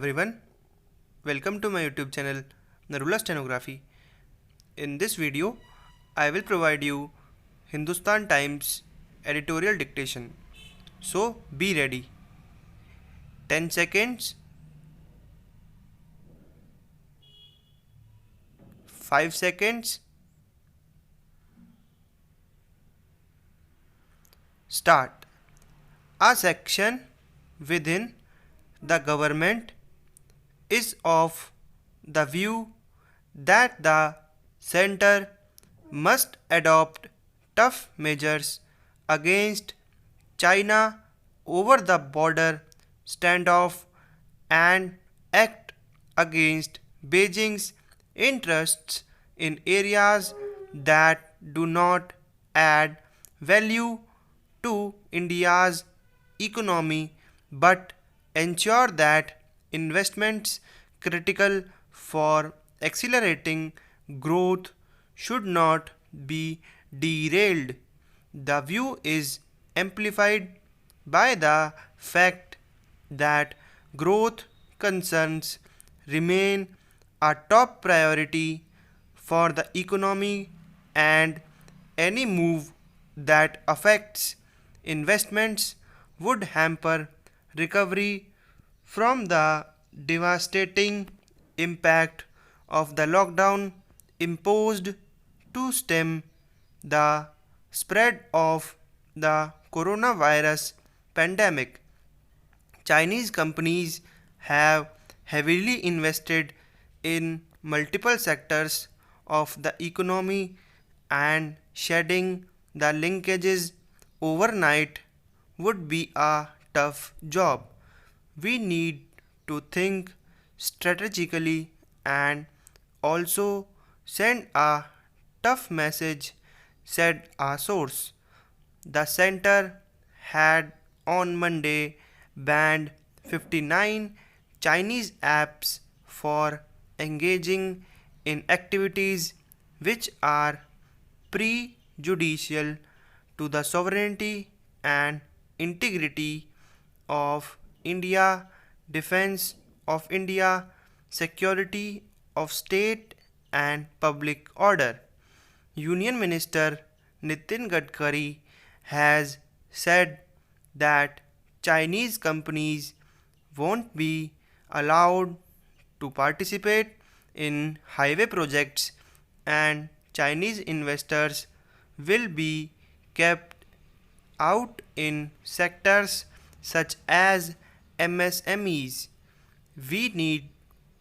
everyone, welcome to my YouTube channel Narula Stenography. In this video, I will provide you Hindustan Times editorial dictation. So be ready. 10 seconds, 5 seconds, start. A section within the government is of the view that the center must adopt tough measures against China over the border standoff and act against Beijing's interests in areas that do not add value to India's economy but ensure that investments critical for accelerating growth should not be derailed. The view is amplified by the fact that growth concerns remain a top priority for the economy and any move that affects investments would hamper recovery from the devastating impact of the lockdown imposed to stem the spread of the coronavirus pandemic. Chinese companies have heavily invested in multiple sectors of the economy and shedding the linkages overnight would be a tough job. We need to think strategically and also send a tough message, said a source. The center had on Monday banned 59 Chinese apps for engaging in activities which are prejudicial to the sovereignty and integrity of India, defense of India, security of state and public order. Union Minister Nitin Gadkari has said that Chinese companies won't be allowed to participate in highway projects and Chinese investors will be kept out in sectors such as MSMEs. We need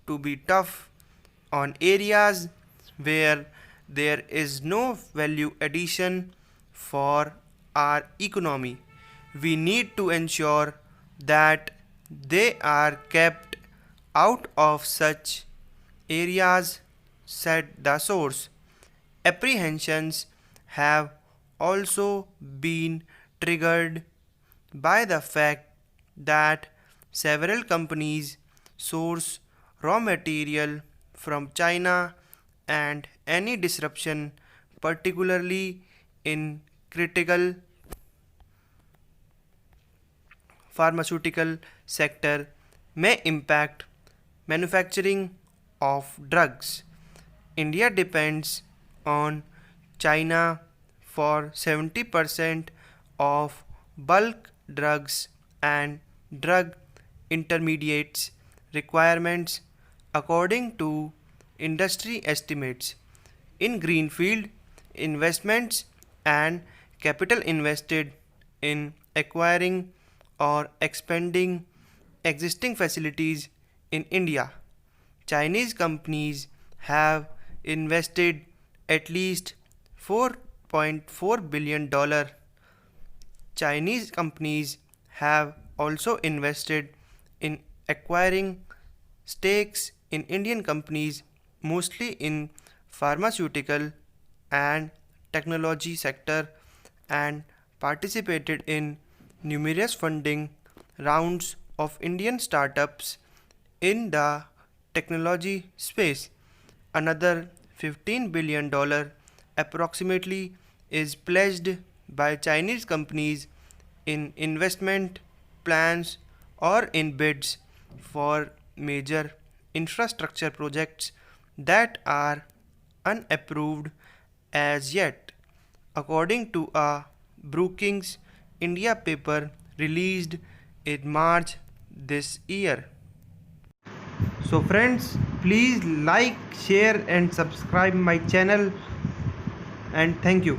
to be tough on areas where there is no value addition for our economy. We need to ensure that they are kept out of such areas, said the source. Apprehensions have also been triggered by the fact that several companies source raw material from China and any disruption, particularly in critical pharmaceutical sector, may impact manufacturing of drugs. India depends on China for 70% of bulk drugs and drug intermediates requirements according to industry estimates. In greenfield investments and capital invested in acquiring or expanding existing facilities in India, Chinese companies have invested at least $4.4 billion. Chinese companies have also invested in acquiring stakes in Indian companies, mostly in pharmaceutical and technology sector, and participated in numerous funding rounds of Indian startups in the technology space. Another $15 billion approximately is pledged by Chinese companies in investment plans or in bids for major infrastructure projects that are unapproved as yet, according to a Brookings India paper released in March this year. So friends, please like, share and subscribe my channel, and thank you.